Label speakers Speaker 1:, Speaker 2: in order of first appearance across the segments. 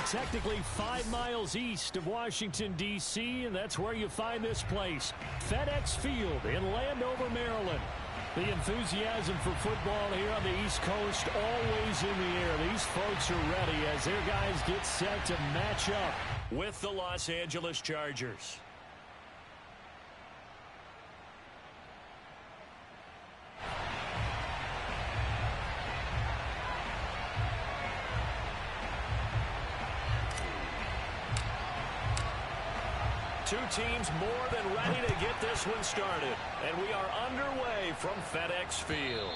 Speaker 1: technically 5 miles east of Washington, D.C., and that's where you find this place, FedEx Field in Landover, Maryland. The enthusiasm for football here on the East Coast always in the air. These folks are ready as their guys get set to match up with the Los Angeles Chargers. Two teams more than ready to get this one started. And we are underway from FedEx Field.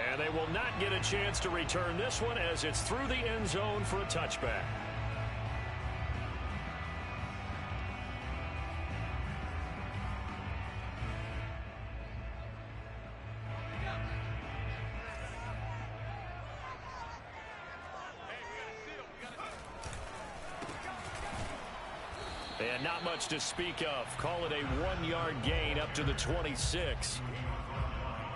Speaker 1: And they will not get a chance to return this one as it's through the end zone for a touchback. And not much to speak of. Call it a 1-yard gain up to the 26.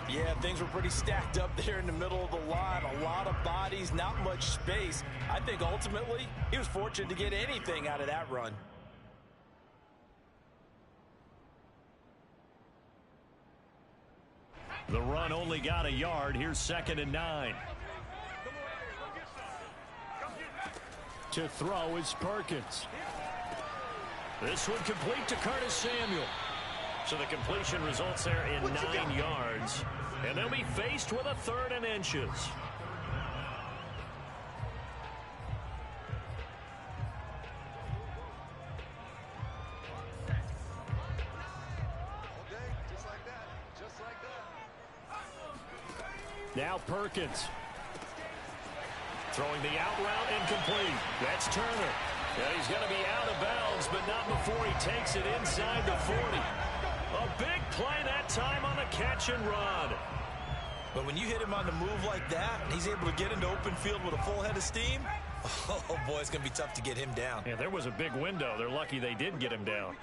Speaker 2: Yeah, things were pretty stacked up there in the middle of the line. A lot of bodies, not much space. I think ultimately he was fortunate to get anything out of that run.
Speaker 1: The run only got a yard. Here's 2nd and 9. To throw is Perkins. This one complete to Curtis Samuel. So the completion results there in 9 yards. And they'll be faced with a 3rd and inches. Now Perkins. Throwing the out route incomplete. That's Turner. And he's going to be out of bounds, but not before he takes it inside the 40. A big play that time on the catch and run.
Speaker 2: But when you hit him on the move like that, and he's able to get into open field with a full head of steam, oh boy, it's going to be tough to get him down.
Speaker 1: Yeah, there was a big window. They're lucky they did get him down.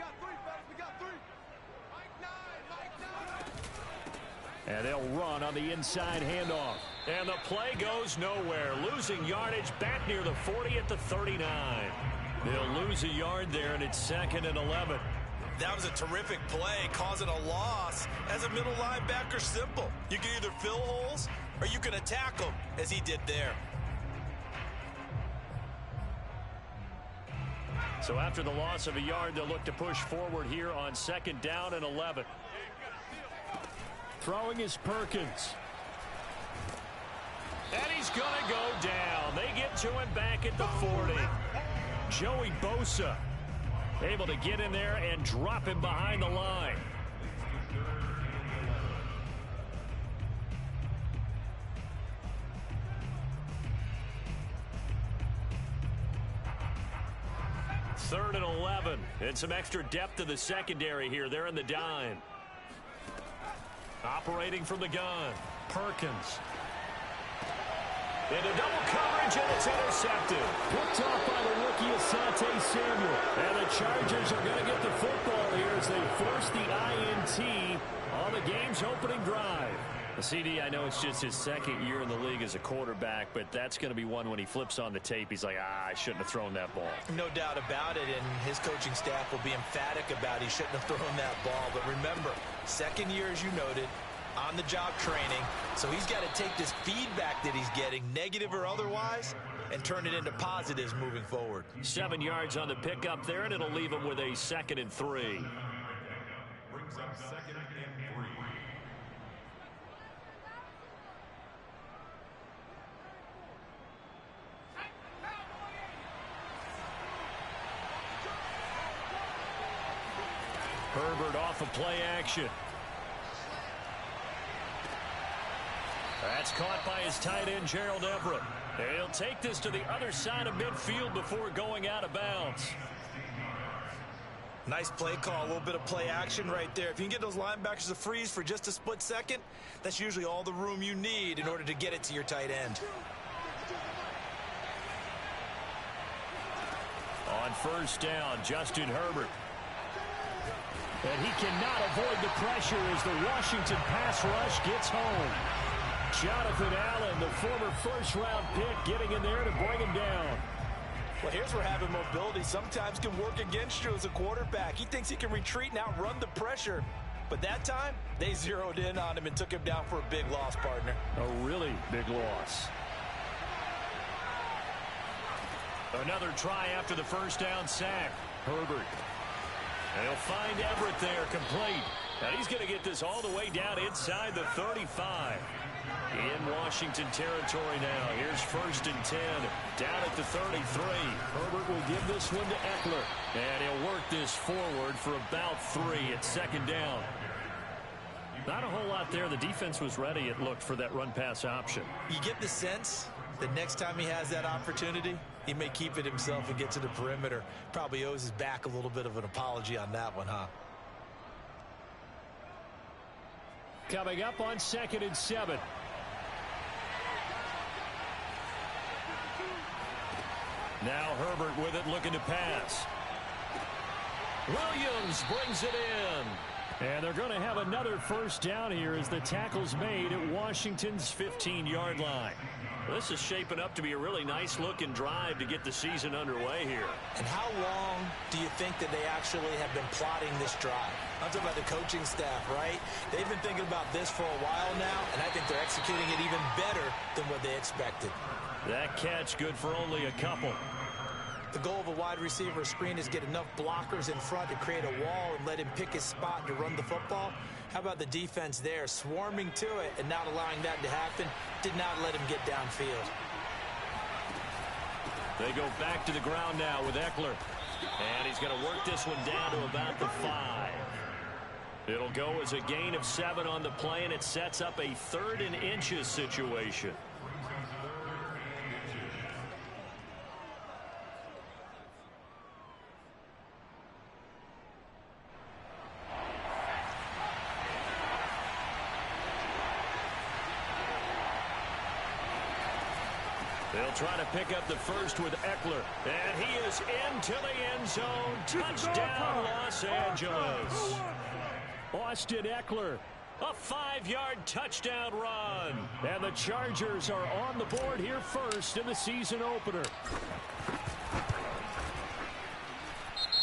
Speaker 1: And they'll run on the inside handoff. And the play goes nowhere. Losing yardage back near the 40 at the 39. They'll lose a yard there, and it's 2nd and 11.
Speaker 2: That was a terrific play, causing a loss. As a middle linebacker, simple. You can either fill holes or you can attack them, as he did there.
Speaker 1: So after the loss of a yard, they'll look to push forward here on 2nd down and 11. Throwing is Perkins. And he's going to go down. They get to him back at the 40. Joey Bosa able to get in there and drop him behind the line. Third and 11. And some extra depth to the secondary here. They're in the dime. Operating from the gun. Perkins. Into double coverage, and it's intercepted. Picked off by the rookie Asante Samuel. And the Chargers are going to get the football here as they force the INT on the game's opening drive. The CD, I know it's just his 2nd year in the league as a quarterback, but that's going to be one when he flips on the tape. He's like, I shouldn't have thrown that ball.
Speaker 2: No doubt about it, and his coaching staff will be emphatic about he shouldn't have thrown that ball. But remember, 2nd year, as you noted, on-the-job training, so he's got to take this feedback that he's getting, negative or otherwise, and turn it into positives moving forward.
Speaker 1: 7 yards on the pickup there, and it'll leave him with a 2nd and 3.
Speaker 3: Brings up 2nd and 3.
Speaker 1: Herbert off of play action. That's caught by his tight end, Gerald Everett. He'll take this to the other side of midfield before going out of bounds.
Speaker 2: Nice play call, a little bit of play action right there. If you can get those linebackers to freeze for just a split second, that's usually all the room you need in order to get it to your tight end.
Speaker 1: On 1st down, Justin Herbert. And he cannot avoid the pressure as the Washington pass rush gets home. Jonathan Allen, the former 1st-round pick, getting in there to bring him down.
Speaker 2: Well, here's where having mobility sometimes can work against you as a quarterback. He thinks he can retreat and outrun the pressure. But that time, they zeroed in on him and took him down for a big loss, partner.
Speaker 1: A really big loss. Another try after the first down sack. Herbert. And he'll find Everett there, complete. And he's going to get this all the way down inside the 35. In Washington territory now. Here's 1st and 10. Down at the 33. Herbert will give this one to Eckler. And he'll work this forward for about 3 at 2nd down. Not a whole lot there. The defense was ready, it looked, for that run-pass option.
Speaker 2: You get the sense that next time he has that opportunity, he may keep it himself and get to the perimeter. Probably owes his back a little bit of an apology on that one, huh?
Speaker 1: Coming up on 2nd and 7. Now Herbert with it, looking to pass. Williams brings it in. And they're going to have another first down here as the tackle's made at Washington's 15-yard line. This is shaping up to be a really nice-looking drive to get the season underway here.
Speaker 2: And how long do you think that they actually have been plotting this drive? I'm talking about the coaching staff, right? They've been thinking about this for a while now, and I think they're executing it even better than what they expected.
Speaker 1: That catch good for only a couple.
Speaker 2: The goal of a wide receiver screen is get enough blockers in front to create a wall and let him pick his spot to run the football. How about the defense there, swarming to it and not allowing that to happen? Did not let him get downfield.
Speaker 1: They go back to the ground now with Eckler. And he's going to work this one down to about the 5. It'll go as a gain of 7 on the play, and it sets up a 3rd and inches situation. They'll try to pick up the first with Eckler. And he is into the end zone. Touchdown, Los Angeles. Austin Eckler, a 5-yard touchdown run. And the Chargers are on the board here first in the season opener.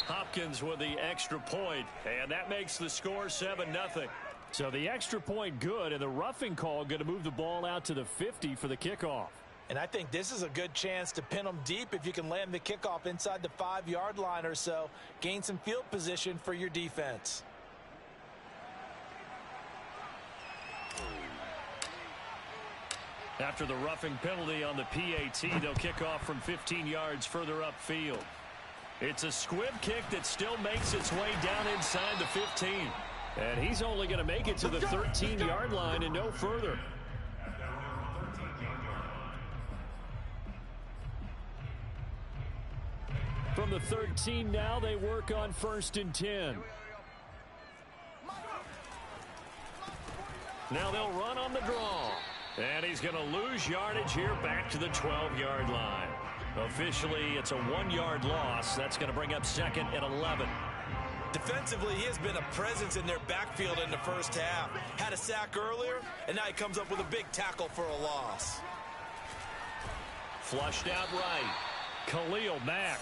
Speaker 1: Hopkins with the extra point, and that makes the score 7-0. So the extra point good, and the roughing call going to move the ball out to the 50 for the kickoff.
Speaker 2: And I think this is a good chance to pin them deep if you can land the kickoff inside the 5-yard line or so. Gain some field position for your defense.
Speaker 1: After the roughing penalty on the PAT, they'll kick off from 15 yards further upfield. It's a squib kick that still makes its way down inside the 15. And he's only going to make it to the 13-yard line and no further. From the 13 now, they work on 1st and 10. Now they'll run on the draw. And he's going to lose yardage here back to the 12-yard line. Officially, it's a 1-yard loss. That's going to bring up 2nd and 11.
Speaker 2: Defensively, he has been a presence in their backfield in the first half. Had a sack earlier, and now he comes up with a big tackle for a loss.
Speaker 1: Flushed out right. Khalil Mack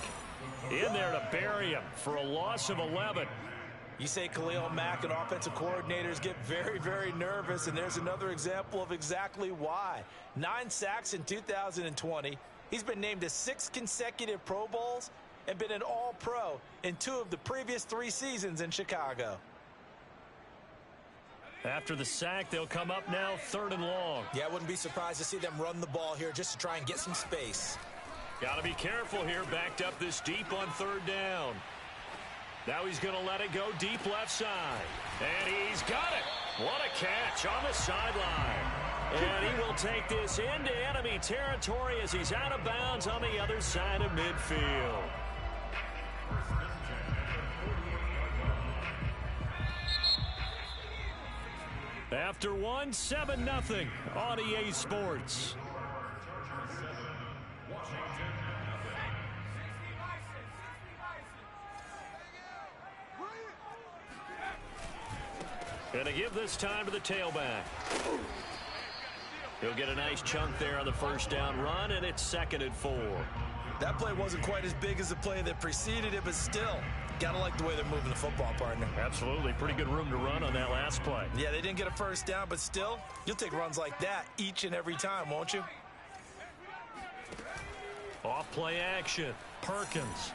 Speaker 1: in there to bury him for a loss of 11.
Speaker 2: You say Khalil Mack and offensive coordinators get very, very nervous, and there's another example of exactly why. 9 sacks in 2020. He's been named to 6 consecutive Pro Bowls and been an All-Pro in 2 of the previous 3 seasons in Chicago.
Speaker 1: After the sack, they'll come up now 3rd and long.
Speaker 2: Yeah, I wouldn't be surprised to see them run the ball here just to try and get some space.
Speaker 1: Got to be careful here, backed up this deep on 3rd down. Now he's going to let it go deep left side. And he's got it. What a catch on the sideline. And he will take this into enemy territory as he's out of bounds on the other side of midfield. After 7-0 on EA Sports. Going to give this time to the tailback. He'll get a nice chunk there on the first down run, and it's 2nd and 4.
Speaker 2: That play wasn't quite as big as the play that preceded it, but still, gotta like the way they're moving the football, partner.
Speaker 1: Absolutely. Pretty good room to run on that last play.
Speaker 2: Yeah, they didn't get a first down, but still, you'll take runs like that each and every time, won't you?
Speaker 1: Off play action. Perkins.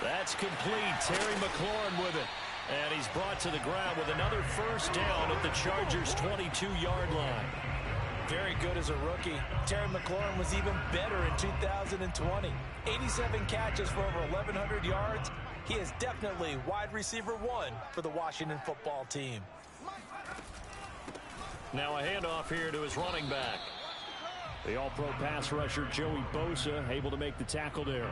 Speaker 1: That's complete. Terry McLaurin with it. And he's brought to the ground with another first down at the Chargers' 22-yard line.
Speaker 2: Very good as a rookie. Terry McLaurin was even better in 2020. 87 catches for over 1,100 yards. He is definitely wide receiver one for the Washington football team.
Speaker 1: Now a handoff here to his running back. The all-pro pass rusher Joey Bosa able to make the tackle there.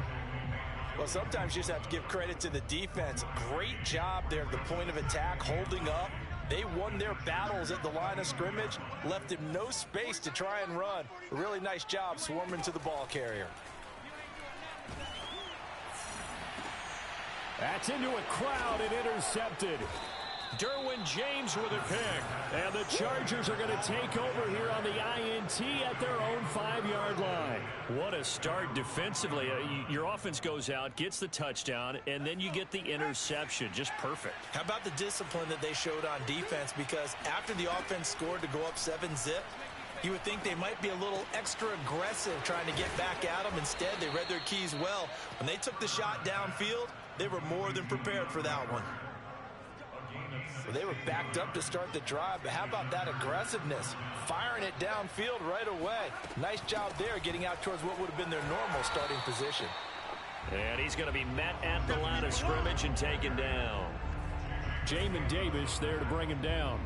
Speaker 2: Well, sometimes you just have to give credit to the defense. Great job there at the point of attack, holding up. They won their battles at the line of scrimmage, left him no space to try and run. A really nice job swarming to the ball carrier.
Speaker 1: That's into a crowd and intercepted. Derwin James with a pick. And the Chargers are going to take over here on the INT at their own 5-yard line. What a start defensively. Your offense goes out, gets the touchdown, and then you get the interception. Just perfect.
Speaker 2: How about the discipline that they showed on defense? Because after the offense scored to go up 7-zip, you would think they might be a little extra aggressive trying to get back at them. Instead, they read their keys well. When they took the shot downfield, they were more than prepared for that one. Well, they were backed up to start the drive, but how about that aggressiveness? Firing it downfield right away. Nice job there getting out towards what would have been their normal starting position.
Speaker 1: And he's going to be met at the line of scrimmage and taken down. Jamin Davis there to bring him down.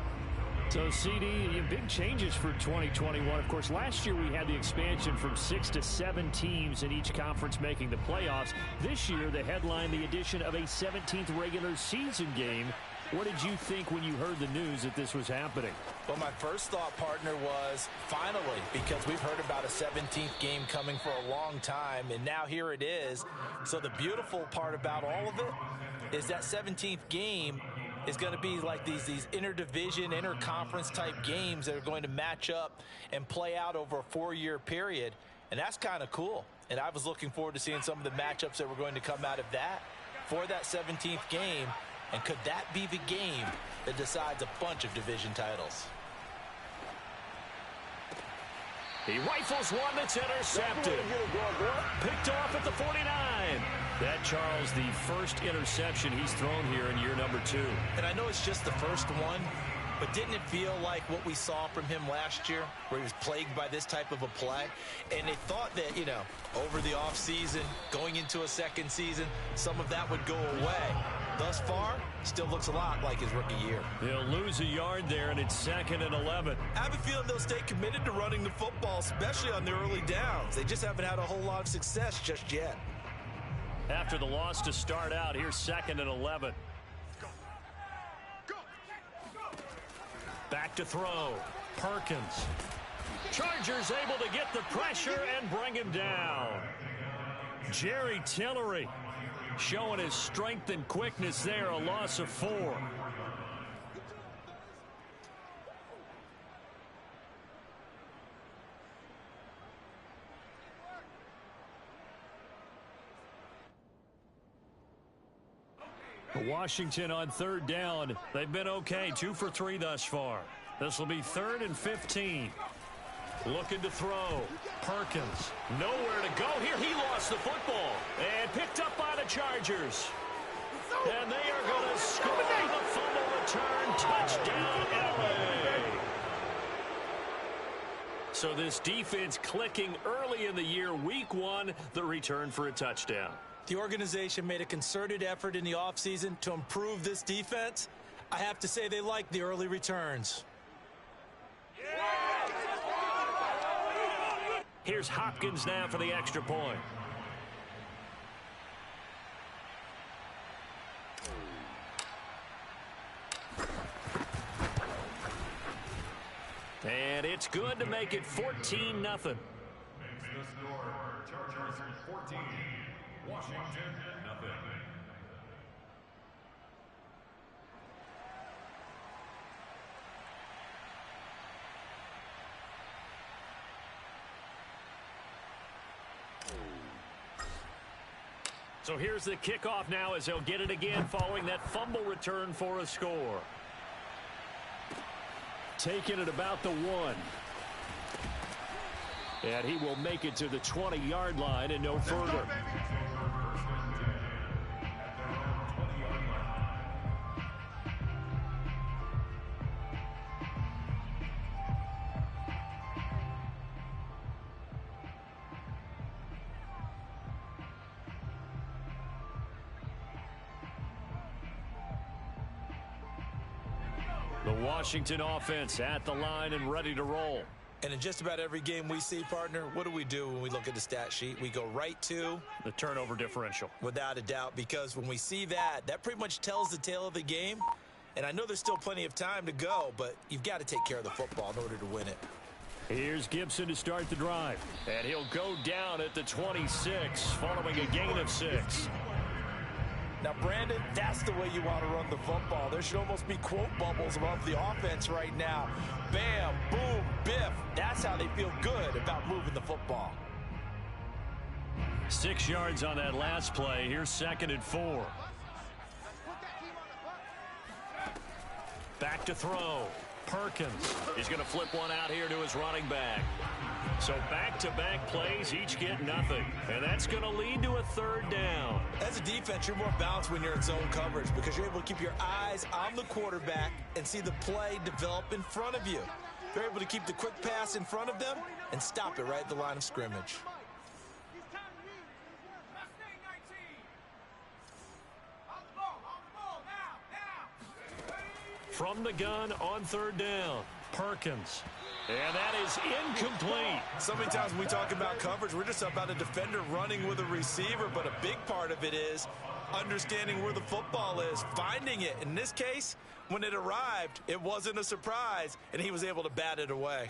Speaker 1: So, CD, big changes for 2021. Of course, last year we had the expansion from 6 to 7 teams in each conference making the playoffs. This year, they headlined the addition of a 17th regular season game. What did you think when you heard the news that this was happening?
Speaker 2: Well, my first thought, partner, was finally, because we've heard about a 17th game coming for a long time, and now here it is. So the beautiful part about all of it is that 17th game is going to be like these interdivision, interconference type games that are going to match up and play out over a 4-year period, and that's kind of cool. And I was looking forward to seeing some of the matchups that were going to come out of that for that 17th game. And could that be the game that decides a bunch of division titles?
Speaker 1: He rifles one that's intercepted. Picked off at the 49. That, Charles, the first interception he's thrown here in year number 2.
Speaker 2: And I know it's just the first one, but didn't it feel like what we saw from him last year, where he was plagued by this type of a play? And they thought that, over the offseason, going into a second season, some of that would go away. Thus far, still looks a lot like his rookie year.
Speaker 1: They'll lose a yard there, and it's 2nd and 11.
Speaker 2: I have a feeling they'll stay committed to running the football, especially on their early downs. They just haven't had a whole lot of success just yet.
Speaker 1: After the loss to start out, here's 2nd and 11. Back to throw. Perkins. Chargers able to get the pressure and bring him down. Jerry Tillery showing his strength and quickness there, a loss of 4. Washington on 3rd down. They've been okay, 2 for 3 thus far. This will be 3rd and 15. Looking to throw. Perkins. Nowhere to go here. He lost the football. And picked up by the Chargers. And they are going to score the fumble return. Touchdown, LA. So this defense clicking early in the year. Week 1, the return for a touchdown.
Speaker 2: The organization made a concerted effort in the offseason to improve this defense. I have to say they like the early returns.
Speaker 1: Here's Hopkins now for the extra point. And it's good to make it 14-0.
Speaker 3: The score, Chargers 14, Washington nothing.
Speaker 1: So here's the kickoff now as they'll get it again following that fumble return for a score. Taking it about the 1. And he will make it to the 20-yard line and no further. The Washington offense at the line and ready to roll.
Speaker 2: And in just about every game we see, partner, what do we do when we look at the stat sheet? We go right to
Speaker 1: the turnover differential.
Speaker 2: Without a doubt, because when we see that, that pretty much tells the tale of the game. And I know there's still plenty of time to go, but you've got to take care of the football in order to win it.
Speaker 1: Here's Gibson to start the drive. And he'll go down at the 26 following a gain of 6.
Speaker 2: Now, Brandon, that's the way you want to run the football. There should almost be quote bubbles above the offense right now. Bam, boom, biff. That's how they feel good about moving the football.
Speaker 1: 6 yards on that last play. Here's 2nd and 4. Back to throw. Perkins. He's going to flip one out here to his running back. So back-to-back plays, each get nothing. And that's going to lead to a 3rd down.
Speaker 2: As a defense, you're more balanced when you're in zone coverage because you're able to keep your eyes on the quarterback and see the play develop in front of you. You're able to keep the quick pass in front of them and stop it right at the line of scrimmage.
Speaker 1: From the gun on 3rd down, Perkins. And that is incomplete.
Speaker 2: So many times when we talk about coverage, we're just about a defender running with a receiver, but a big part of it is understanding where the football is, finding it. In this case, when it arrived, it wasn't a surprise, and he was able to bat it away.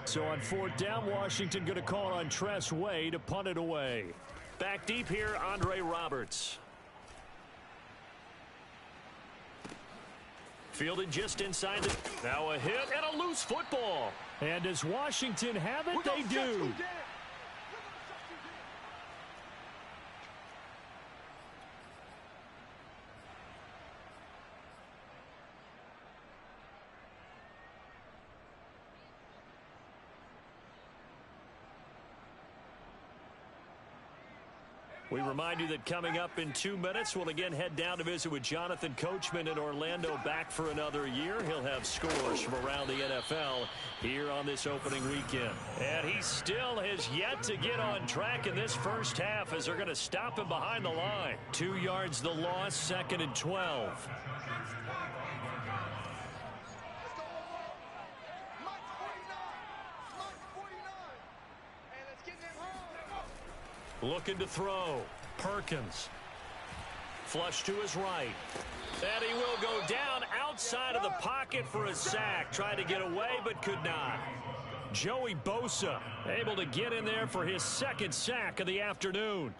Speaker 1: So on 4th down, Washington going to call on Tress Way to punt it away. Back deep here, Andre Roberts. Fielded just inside the... Now a hit and a loose football. And does Washington have it? They do. We remind you that coming up in 2 minutes, we'll again head down to visit with Jonathan Coachman in Orlando, back for another year. He'll have scores from around the NFL here on this opening weekend. And he still has yet to get on track in this first half as they're going to stop him behind the line. 2 yards the loss, 2nd and 12. Looking to throw. Perkins. Flush to his right. And he will go down outside of the pocket for a sack. Tried to get away, but could not. Joey Bosa able to get in there for his 2nd sack of the afternoon.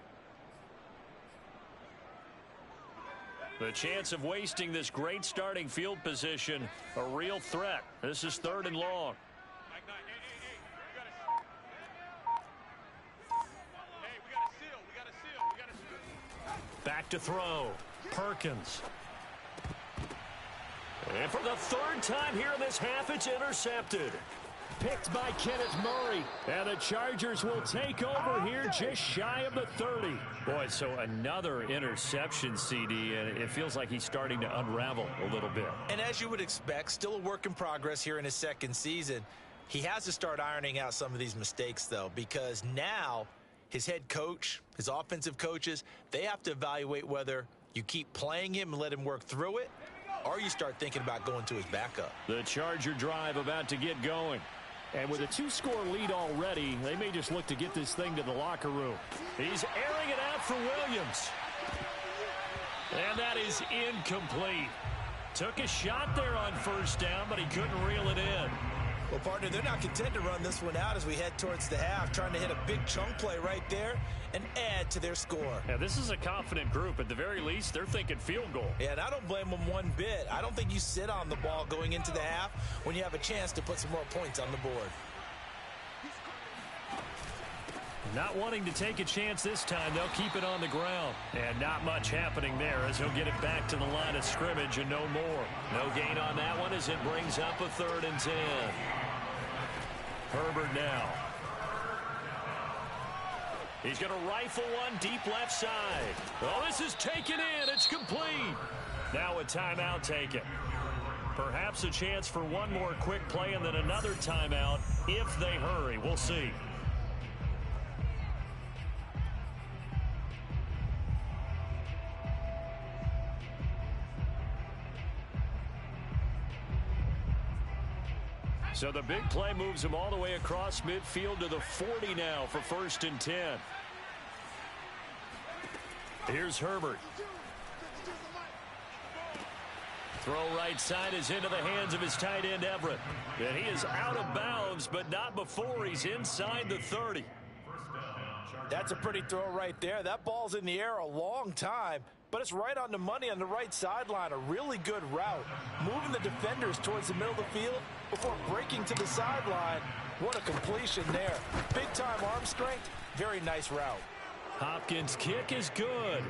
Speaker 1: The chance of wasting this great starting field position, a real threat. This is 3rd and long. Back to throw. Perkins. And for the 3rd time here in this half, it's intercepted. Picked by Kenneth Murray. And the Chargers will take over here just shy of the 30. Boy, so another interception, CD, and it feels like he's starting to unravel a little bit.
Speaker 2: And as you would expect, still a work in progress here in his 2nd season. He has to start ironing out some of these mistakes, though, because now his head coach, his offensive coaches, they have to evaluate whether you keep playing him and let him work through it, or you start thinking about going to his backup.
Speaker 1: The Charger drive about to get going. And with a 2-score lead already, they may just look to get this thing to the locker room. He's airing it out for Williams. And that is incomplete. Took a shot there on 1st down, but he couldn't reel it in.
Speaker 2: Well, partner, they're not content to run this one out as we head towards the half, trying to hit a big chunk play right there and add to their score.
Speaker 1: Yeah, this is a confident group. At the very least, they're thinking field goal.
Speaker 2: Yeah, and I don't blame them one bit. I don't think you sit on the ball going into the half when you have a chance to put some more points on the board.
Speaker 1: Not wanting to take a chance this time, they'll keep it on the ground. And not much happening there as he'll get it back to the line of scrimmage and no more. No gain on that one as it brings up a 3rd and 10. Herbert now. He's going to rifle one deep left side. Oh, this is taken in. It's complete. Now a timeout taken. Perhaps a chance for one more quick play and then another timeout if they hurry. We'll see. So the big play moves him all the way across midfield to the 40 now for 1st and 10. Here's Herbert. Throw right side is into the hands of his tight end Everett. And he is out of bounds, but not before he's inside the 30.
Speaker 2: That's a pretty throw right there. That ball's in the air a long time, but it's right on the money on the right sideline. A really good route. Moving the defenders towards the middle of the field before breaking to the sideline. What a completion there. Big-time arm strength. Very nice route.
Speaker 1: Hopkins' kick is good.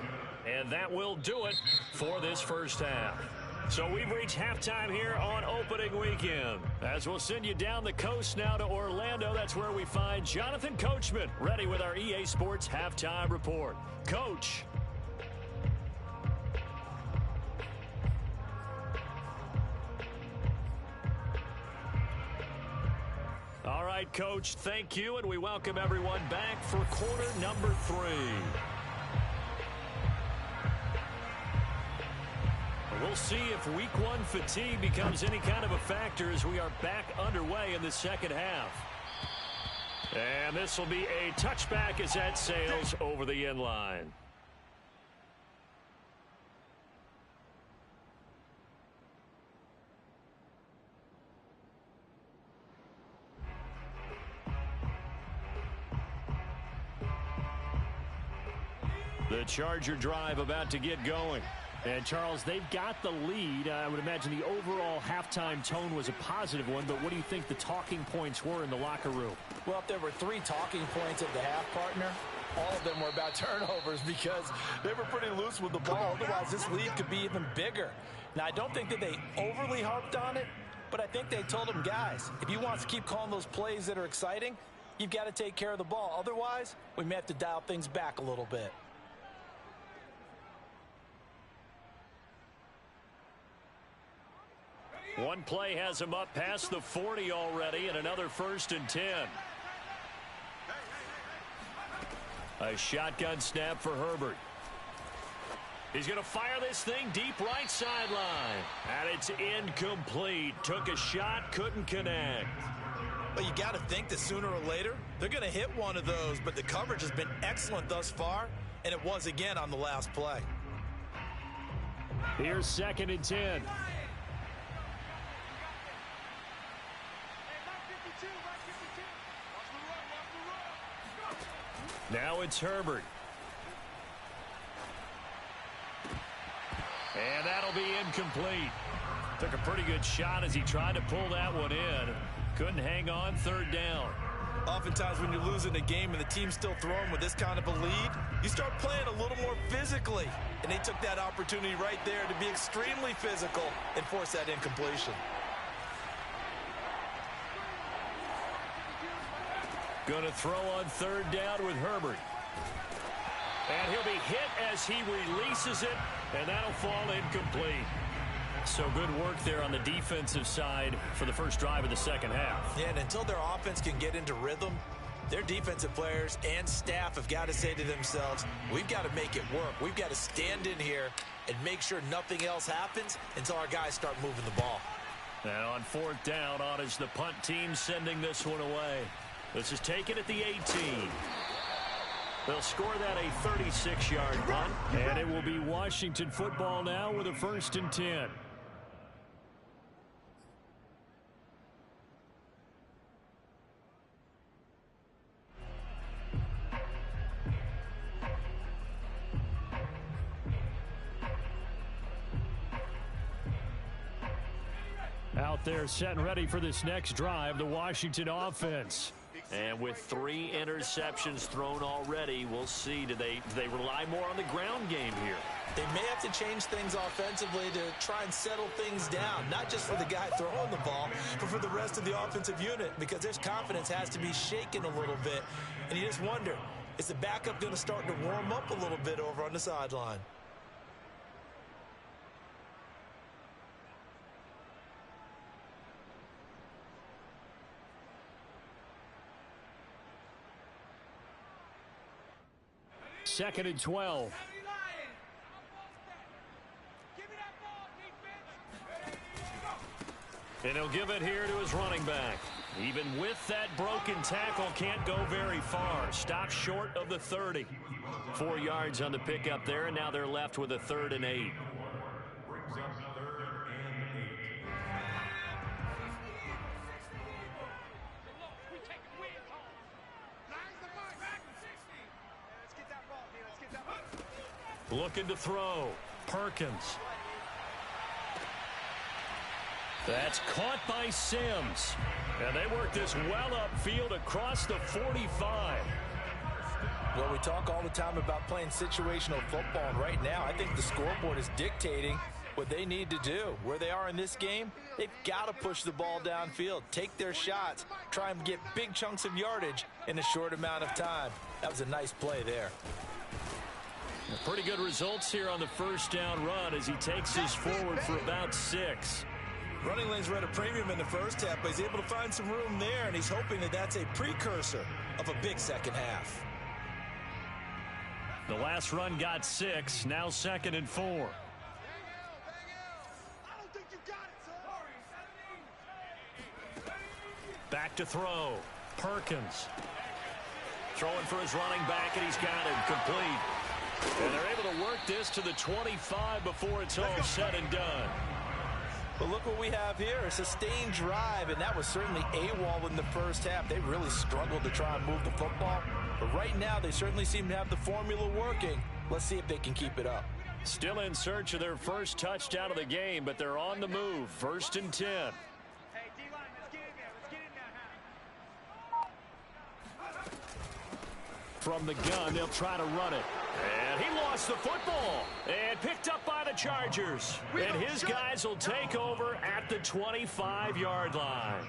Speaker 1: And that will do it for this first half. So we've reached halftime here on opening weekend. As we'll send you down the coast now to Orlando, that's where we find Jonathan Coachman ready with our EA Sports Halftime Report. Coach. All right, Coach, thank you, and we welcome everyone back for quarter number 3. We'll see if week 1 fatigue becomes any kind of a factor as we are back underway in the second half. And this will be a touchback as that sails over the end line. The Charger drive about to get going. And, Charles, they've got the lead. I would imagine the overall halftime tone was a positive one, but what do you think the talking points were in the locker room?
Speaker 2: Well, if there were 3 talking points at the half, partner, all of them were about turnovers because they were pretty loose with the ball. Otherwise, this lead could be even bigger. Now, I don't think that they overly harped on it, but I think they told them, guys, if you want to keep calling those plays that are exciting, you've got to take care of the ball. Otherwise, we may have to dial things back a little bit.
Speaker 1: One play has him up past the 40 already, and another 1st and 10. A shotgun snap for Herbert. He's going to fire this thing deep right sideline. And it's incomplete. Took a shot, couldn't connect.
Speaker 2: But you got to think that sooner or later, they're going to hit one of those. But the coverage has been excellent thus far, and it was again on the last play.
Speaker 1: Here's 2nd and 10. Now it's Herbert. And that'll be incomplete. Took a pretty good shot as he tried to pull that one in. Couldn't hang on, 3rd down.
Speaker 2: Oftentimes when you're losing a game and the team's still throwing with this kind of a lead, you start playing a little more physically. And they took that opportunity right there to be extremely physical and force that incompletion.
Speaker 1: Going to throw on 3rd down with Herbert. And he'll be hit as he releases it, and that'll fall incomplete. So good work there on the defensive side for the first drive of the second half.
Speaker 2: Yeah, and until their offense can get into rhythm, their defensive players and staff have got to say to themselves, we've got to make it work. We've got to stand in here and make sure nothing else happens until our guys start moving the ball.
Speaker 1: And on 4th down, on is the punt team sending this one away. This is taken at the 18. They'll score that a 36-yard punt, and it will be Washington football now with a 1st and 10. out there setting ready for this next drive, the Washington offense.
Speaker 4: And with 3 interceptions thrown already, we'll see. Do they rely more on the ground game here?
Speaker 2: They may have to change things offensively to try and settle things down, not just for the guy throwing the ball, but for the rest of the offensive unit, because their confidence has to be shaken a little bit. And you just wonder, is the backup going to start to warm up a little bit over on the sideline?
Speaker 1: Second and 12. And he'll give it here to his running back. Even with that broken tackle, can't go very far. Stops short of the 30. 4 yards on the pickup there, and now they're left with a 3rd and 8.
Speaker 3: Brings up 3rd and 8.
Speaker 1: Looking to throw. Perkins. That's caught by Sims. And they work this well upfield across the 45.
Speaker 2: Well, we talk all the time about playing situational football, and right now I think the scoreboard is dictating what they need to do. Where they are in this game, they've got to push the ball downfield, take their shots, try and get big chunks of yardage in a short amount of time. That was a nice play there.
Speaker 1: Pretty good results here on the first down run as he takes this forward for about 6.
Speaker 2: Running lanes were at a premium in the first half, but he's able to find some room there, and he's hoping that that's a precursor of a big second half.
Speaker 1: The last run got 6, now 2nd and 4. Back to throw. Perkins. Throwing for his running back, and he's got him complete. And they're able to work this to the 25 before it's all said and done.
Speaker 2: But look what we have here, a sustained drive, and that was certainly AWOL in the first half. They really struggled to try and move the football. But right now, they certainly seem to have the formula working. Let's see if they can keep it up.
Speaker 1: Still in search of their first touchdown of the game, but they're on the move. 1st and 10.
Speaker 5: Hey, D-line, let's get in there. Let's get in there.
Speaker 1: From the gun, they'll try to run it. And he lost the football. And picked up by the Chargers. And his guys will take over at the 25-yard line.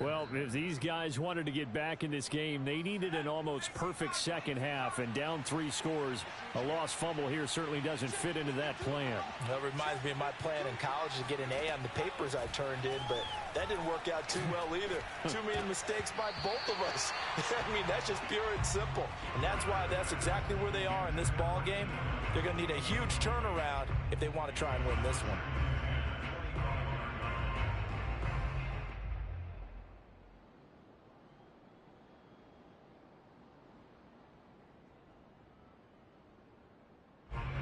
Speaker 1: Well, if these guys wanted to get back in this game, they needed an almost perfect second half. And down 3 scores, a lost fumble here certainly doesn't fit into that plan.
Speaker 2: That reminds me of my plan in college to get an A on the papers I turned in, but that didn't work out too well either. Too many mistakes by both of us. I mean, that's just pure and simple. And that's why that's exactly where they are in this ball game. They're going to need a huge turnaround if they want to try and win this one.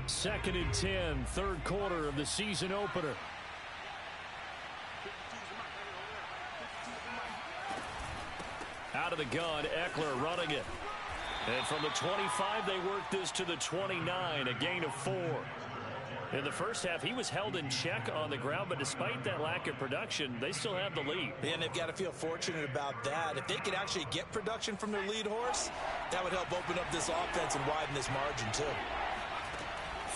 Speaker 1: Second and 10, 3rd quarter of the season opener. Out of the gun, Eckler running it. And from the 25, they work this to the 29, a gain of 4. In the first half, he was held in check on the ground, but despite that lack of production, they still have the lead.
Speaker 2: And they've got to feel fortunate about that. If they could actually get production from their lead horse, that would help open up this offense and widen this margin too.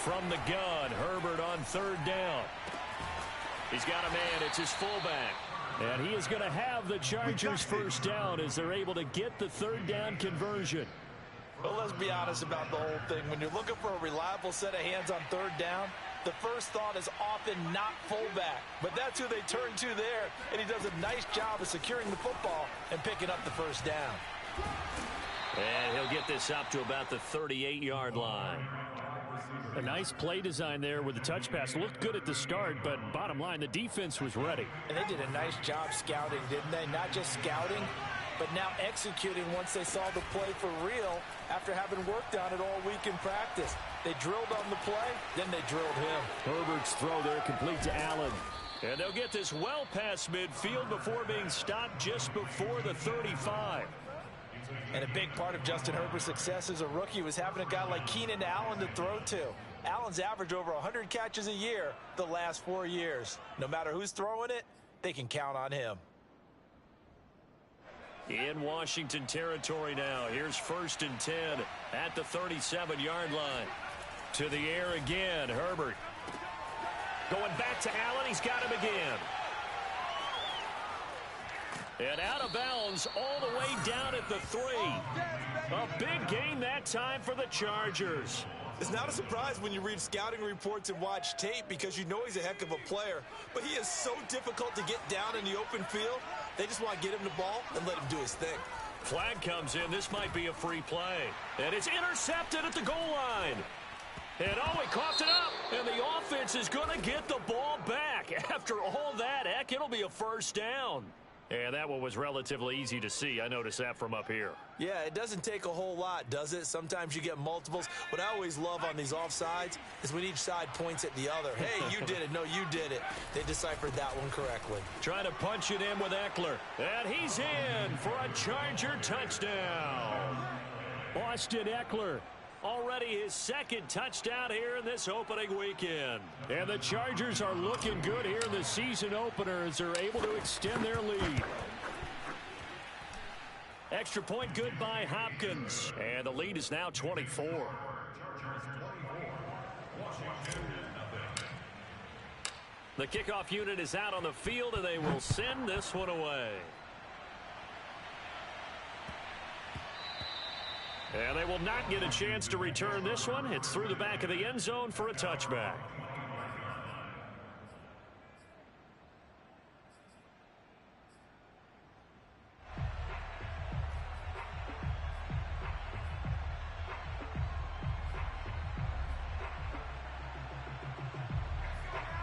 Speaker 1: From the gun, Herbert on 3rd down. He's got a man, it's his fullback. And he is going to have the Chargers first down as they're able to get the 3rd down conversion.
Speaker 2: Well, let's be honest about the whole thing. When you're looking for a reliable set of hands on 3rd down, the first thought is often not fullback. But that's who they turn to there, and he does a nice job of securing the football and picking up the first down.
Speaker 1: And he'll get this up to about the 38-yard line. A nice play design there with the touch pass. Looked good at the start, but bottom line, the defense was ready.
Speaker 2: And they did a nice job scouting, didn't they? Not just scouting, but now executing once they saw the play for real after having worked on it all week in practice. They drilled on the play, then they drilled him.
Speaker 1: Herbert's throw there complete to Allen. And they'll get this well past midfield before being stopped just before the 35.
Speaker 2: And a big part of Justin Herbert's success as a rookie was having a guy like Keenan Allen to throw to. Allen's averaged over 100 catches a year the last 4 years. No matter who's throwing it, they can count on him.
Speaker 4: In Washington territory now. Here's 1st and 10 at the 37-yard line. To the air again, Herbert. Going back to Allen, he's got him again. And out of bounds all the way down at the 3. A big gain that time for the Chargers.
Speaker 2: It's not a surprise when you read scouting reports and watch tape because you know he's a heck of a player. But he is so difficult to get down in the open field. They just want to get him the ball and let him do his thing.
Speaker 4: Flag comes in. This might be a free play. And it's intercepted at the goal line. And oh, he coughed it up. And the offense is going to get the ball back. After all that, heck, it'll be a 1st down. And that one was relatively easy to see. I noticed that from up here.
Speaker 2: Yeah, it doesn't take a whole lot, does it? Sometimes you get multiples. What I always love on these offsides is when each side points at the other. Hey, you did it. No, you did it. They deciphered that one correctly.
Speaker 4: Trying to punch it in with Eckler. And he's in for a Charger touchdown. Austin Eckler. Already his 2nd touchdown here in this opening weekend. And the Chargers are looking good here in the season opener as they're able to extend their lead. Extra point good by Hopkins. And the lead is now 24. The kickoff unit is out on the field, and they will send this one away. And they will not get a chance to return this one. It's through the back of the end zone for a touchback.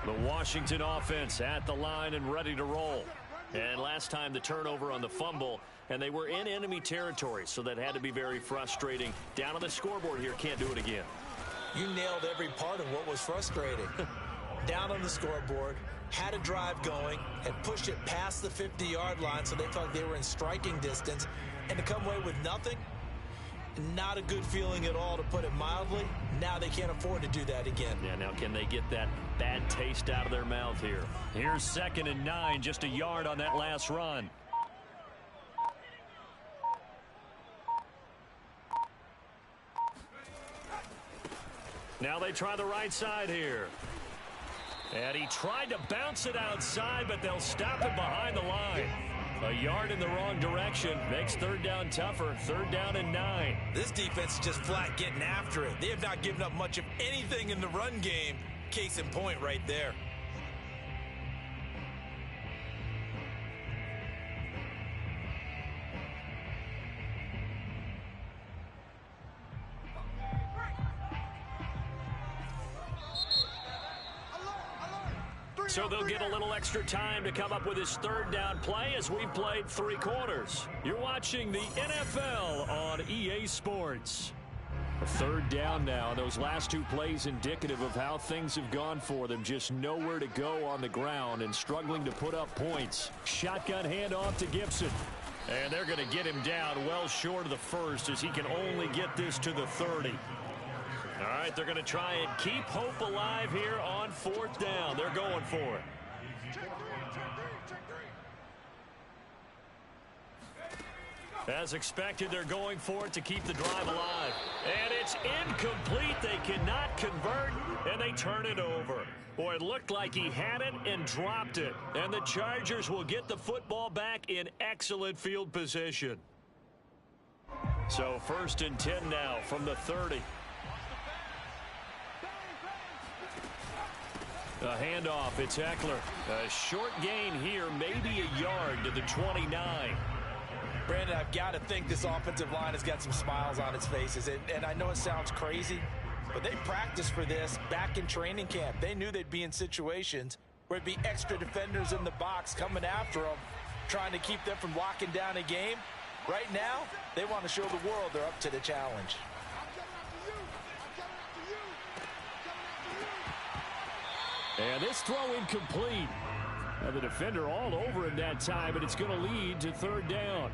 Speaker 4: The Washington offense at the line and ready to roll. And last time the turnover on the fumble, and they were in enemy territory, so that had to be very frustrating. Down on the scoreboard here, can't do it again.
Speaker 2: You nailed every part of what was frustrating. Down on the scoreboard, had a drive going, had pushed it past the 50-yard line so they felt like they were in striking distance, and to come away with nothing, not a good feeling at all, to put it mildly. Now they can't afford to do that again.
Speaker 4: Yeah, now can they get that bad taste out of their mouth here? Here's 2nd and 9, just a yard on that last run. Now they try the right side here. And he tried to bounce it outside, but they'll stop it behind the line. A yard in the wrong direction makes 3rd down tougher. 3rd down and 9.
Speaker 2: This defense is just flat getting after it. They have not given up much of anything in the run game. Case in point right there.
Speaker 4: So they'll get a little extra time to come up with his 3rd down play as we've played 3 quarters. You're watching the NFL on EA Sports. 3rd down now. Those last 2 plays indicative of how things have gone for them. Just nowhere to go on the ground and struggling to put up points. Shotgun handoff to Gibson. And they're going to get him down well short of the 1st as he can only get this to the 30. All right, they're going to try and keep hope alive here on 4th down. They're going for it. As expected, they're going for it to keep the drive alive. And it's incomplete. They cannot convert, and they turn it over. Boy, it looked like he had it and dropped it. And the Chargers will get the football back in excellent field position. So 1st and 10 now from the 30. A handoff, it's Eckler. A short gain here, maybe a yard to the 29.
Speaker 2: Brandon, I've got to think this offensive line has got some smiles on its faces. And I know it sounds crazy, but they practiced for this back in training camp. They knew they'd be in situations where it'd be extra defenders in the box coming after them, trying to keep them from locking down a game. Right now, they want to show the world they're up to the challenge.
Speaker 4: And this throw incomplete. Now the defender all over him that time, but it's going to lead to 3rd down.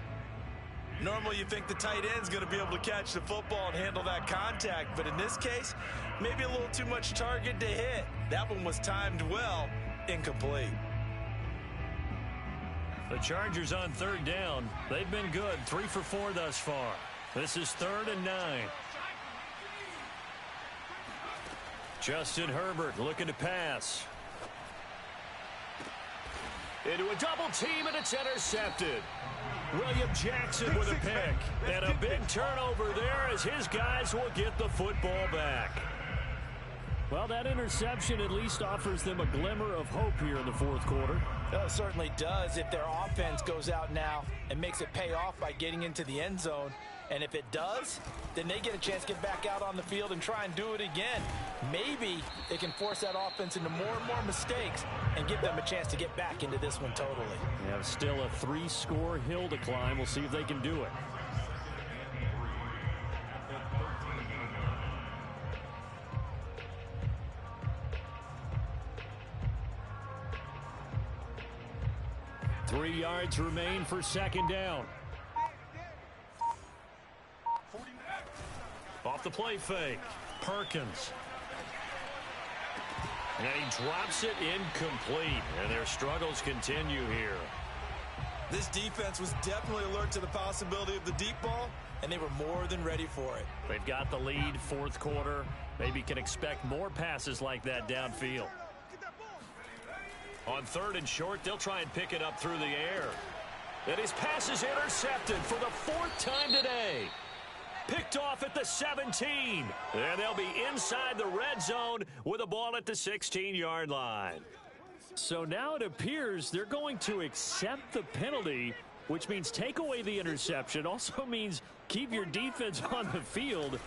Speaker 2: Normally you think the tight end's going to be able to catch the football and handle that contact, but in this case, maybe a little too much target to hit. That one was timed well, incomplete.
Speaker 4: The Chargers on third down. They've been good. 3 for 4 thus far. This is 3rd and 9. Justin Herbert looking to pass. Into a double team, and it's intercepted. William Jackson with a pick. And a big turnover there as his guys will get the football back. Well, that interception at least offers them a glimmer of hope here in the fourth quarter.
Speaker 2: It certainly does if their offense goes out now and makes it pay off by getting into the end zone. And if it does, then they get a chance to get back out on the field and try and do it again. Maybe they can force that offense into more and more mistakes and give them a chance to get back into this one totally.
Speaker 4: They have still a 3-score hill to climb. We'll see if they can do it. Three yards remain for second down. Off the play fake. Perkins. And he drops it incomplete. And their struggles continue here.
Speaker 2: This defense was definitely alert to the possibility of the deep ball, and they were more than ready for it.
Speaker 4: They've got the lead, fourth quarter. Maybe can expect more passes like that downfield. On 3rd and short, they'll try and pick it up through the air. And his pass is intercepted for the 4th time today. Picked off at the 17. And they'll be inside the red zone with a ball at the 16-yard line. So now it appears they're going to accept the penalty, which means take away the interception. Also means keep your defense on the field.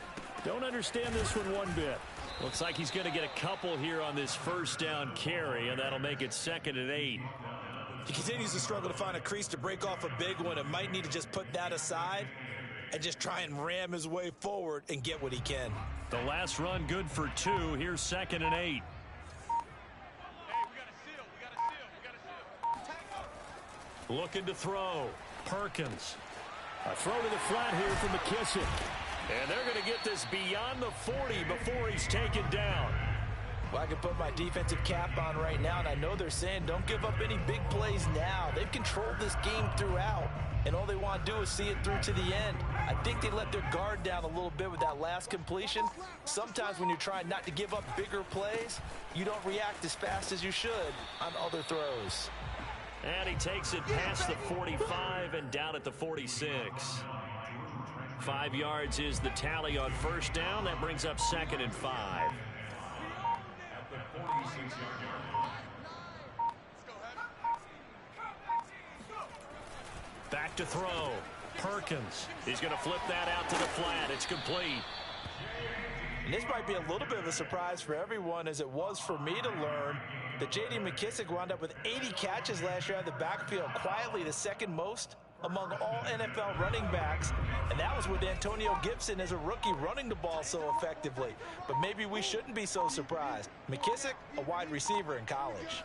Speaker 4: Don't understand this one bit. Looks like he's going to get a couple here on this first down carry, and that'll make it 2nd and 8.
Speaker 2: He continues to struggle to find a crease to break off a big one and might need to just put that aside and just try and ram his way forward and get what he can.
Speaker 4: The last run good for 2. Here's 2nd and 8. Looking to throw. Perkins. A throw to the flat here from McKissick. And they're going to get this beyond the 40 before he's taken down.
Speaker 2: Well, I can put my defensive cap on right now, and I know they're saying don't give up any big plays now. They've controlled this game throughout, and all they want to do is see it through to the end. I think they let their guard down a little bit with that last completion. Sometimes when you're trying not to give up bigger plays, you don't react as fast as you should on other throws.
Speaker 4: And he takes it past the 45 and down at the 46. 5 yards is the tally on first down. That brings up 2nd and 5. Back to throw. Perkins. He's going to flip that out to the flat. It's complete.
Speaker 2: And this might be a little bit of a surprise for everyone, as it was for me to learn that J.D. McKissick wound up with 80 catches last year out of the backfield, quietly the second most among all NFL running backs, and that was with Antonio Gibson as a rookie running the ball so effectively. But maybe we shouldn't be so surprised. McKissick, a wide receiver in college.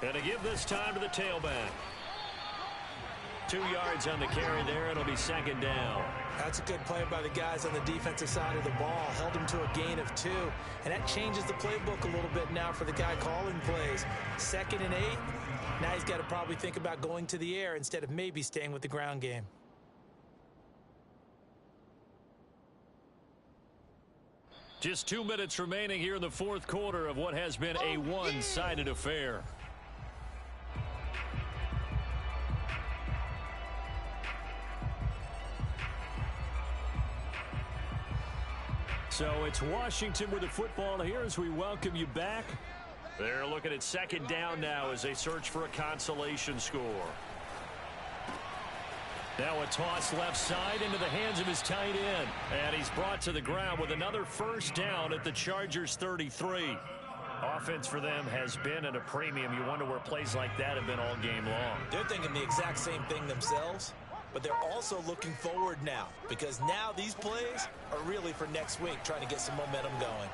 Speaker 4: And to give this time to the tailback. 2 yards on the carry there. It'll be 2nd down.
Speaker 2: That's a good play by the guys on the defensive side of the ball. Held him to a gain of 2. And that changes the playbook a little bit now for the guy calling plays. 2nd and 8. Now he's got to probably think about going to the air instead of maybe staying with the ground game.
Speaker 4: Just 2 minutes remaining here in the fourth quarter of what has been a one-sided affair. So it's Washington with the football here as we welcome you back. They're looking at 2nd down now as they search for a consolation score. Now a toss left side into the hands of his tight end. And he's brought to the ground with another first down at the Chargers 33. Offense for them has been at a premium. You wonder where plays like that have been all game long.
Speaker 2: They're thinking the exact same thing themselves, but they're also looking forward now, because now these plays are really for next week, trying to get some momentum going.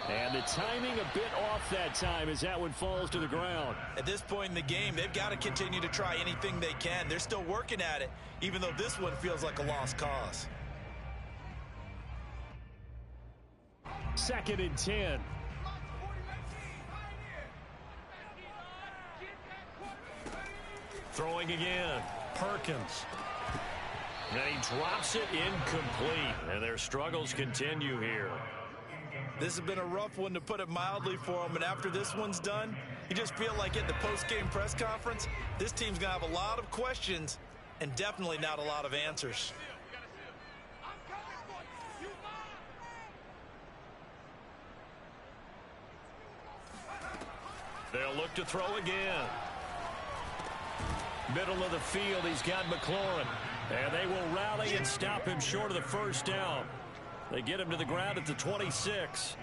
Speaker 4: And the timing a bit off that time as that one falls to the ground.
Speaker 2: At this point in the game, they've got to continue to try anything they can. They're still working at it, even though this one feels like a lost cause.
Speaker 4: 2nd and 10. Throwing again. Perkins. And he drops it incomplete. And their struggles continue here.
Speaker 2: This has been a rough one, to put it mildly, for them. And after this one's done, you just feel like at the post-game press conference, this team's going to have a lot of questions and definitely not a lot of answers.
Speaker 4: They'll look to throw again. Middle of the field, he's got McLaurin. And they will rally and stop him short of the first down. They get him to the ground at the 26.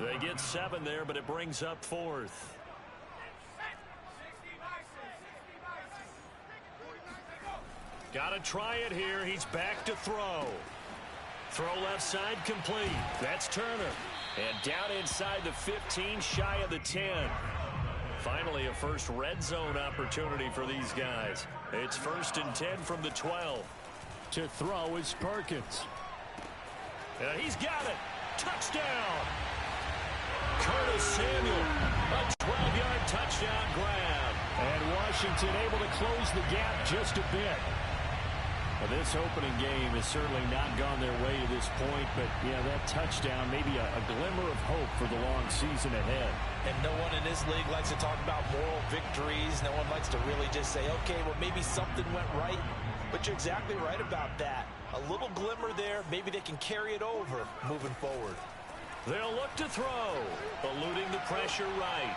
Speaker 4: They get 7 there, but it brings up 4th. Got to try it here. He's back to throw. Throw left side complete. That's Turner. And down inside the 15, shy of the 10. Finally, a first red zone opportunity for these guys. It's 1st and 10 from the 12. To throw is Perkins. He's got it. Touchdown. Curtis Samuel. A 12-yard touchdown grab. And Washington able to close the gap just a bit. Well, this opening game has certainly not gone their way to this point, but yeah, that touchdown, maybe a glimmer of hope for the long season ahead.
Speaker 2: And no one in this league likes to talk about moral victories. No one likes to really just say, okay, well, maybe something went right. But you're exactly right about that. A little glimmer there. Maybe they can carry it over moving forward.
Speaker 4: They'll look to throw. Eluding the pressure right.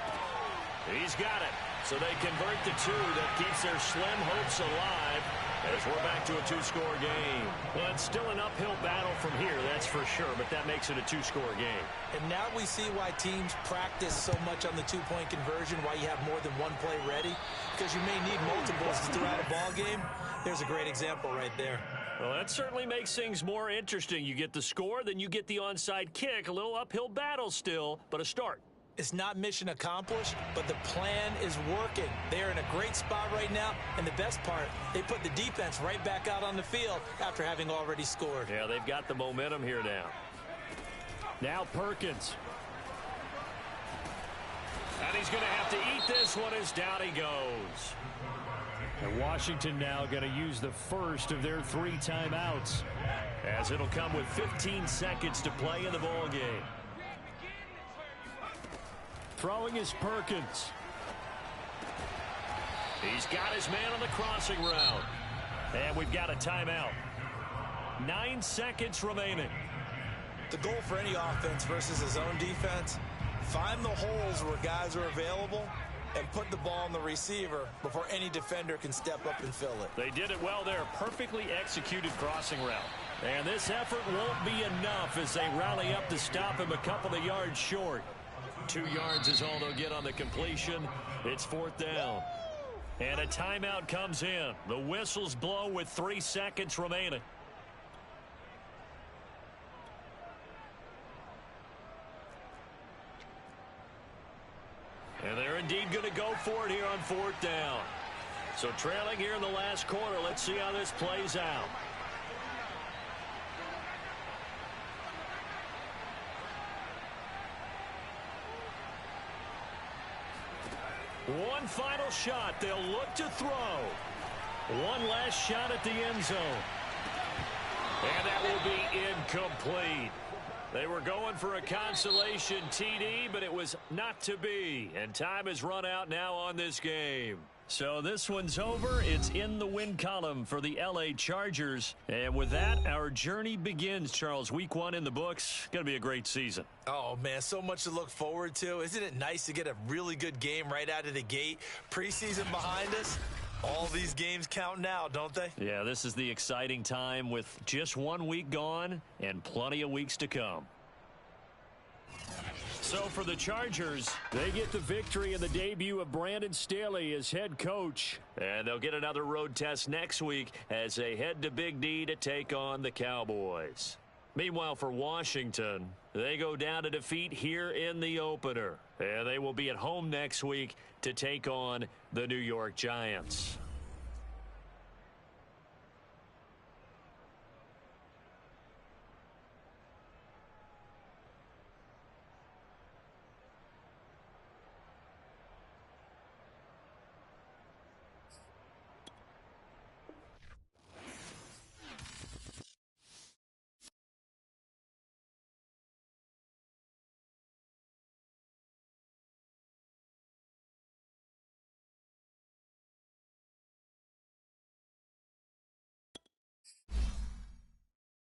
Speaker 4: He's got it. So they convert the 2. That keeps their slim hopes alive as we're back to a 2-score game. Well, it's still an uphill battle from here, that's for sure, but that makes it a 2-score game.
Speaker 2: And now we see why teams practice so much on the 2-point conversion, why you have more than one play ready, because you may need multiples throughout a ball game. There's a great example right there.
Speaker 4: Well, that certainly makes things more interesting. You get the score, then you get the onside kick. A little uphill battle still, but a start.
Speaker 2: It's not mission accomplished, but the plan is working. They're in a great spot right now, and the best part, they put the defense right back out on the field after having already scored.
Speaker 4: Yeah, they've got the momentum here now. Now Perkins. And he's going to have to eat this one as down he goes. And Washington now going to use the first of their 3 timeouts, as it'll come with 15 seconds to play in the ball game. Throwing is Perkins. He's got his man on the crossing route. And we've got a timeout. 9 seconds remaining.
Speaker 2: The goal for any offense versus his own defense, find the holes where guys are available and put the ball on the receiver before any defender can step up and fill it.
Speaker 4: They did it well there. Perfectly executed crossing route. And this effort won't be enough as they rally up to stop him a couple of yards short. 2 yards is all they'll get on the completion. It's 4th down. And a timeout comes in. The whistles blow with 3 seconds remaining. And they're indeed going to go for it here on 4th down. So trailing here in the last quarter. Let's see how this plays out. One final shot. They'll look to throw. One last shot at the end zone. And that will be incomplete. They were going for a consolation TD, but it was not to be. And time has run out now on this game. So this one's over. It's in the win column for the LA Chargers. And with that, our journey begins, Charles. Week 1 in the books. Going to be a great season.
Speaker 2: Oh, man, so much to look forward to. Isn't it nice to get a really good game right out of the gate? Preseason behind us. All these games count now, don't they?
Speaker 4: Yeah, this is the exciting time with just 1 week gone and plenty of weeks to come. So for the Chargers, they get the victory in the debut of Brandon Staley as head coach. And they'll get another road test next week as they head to Big D to take on the Cowboys. Meanwhile, for Washington, they go down to defeat here in the opener. And they will be at home next week to take on the New York Giants.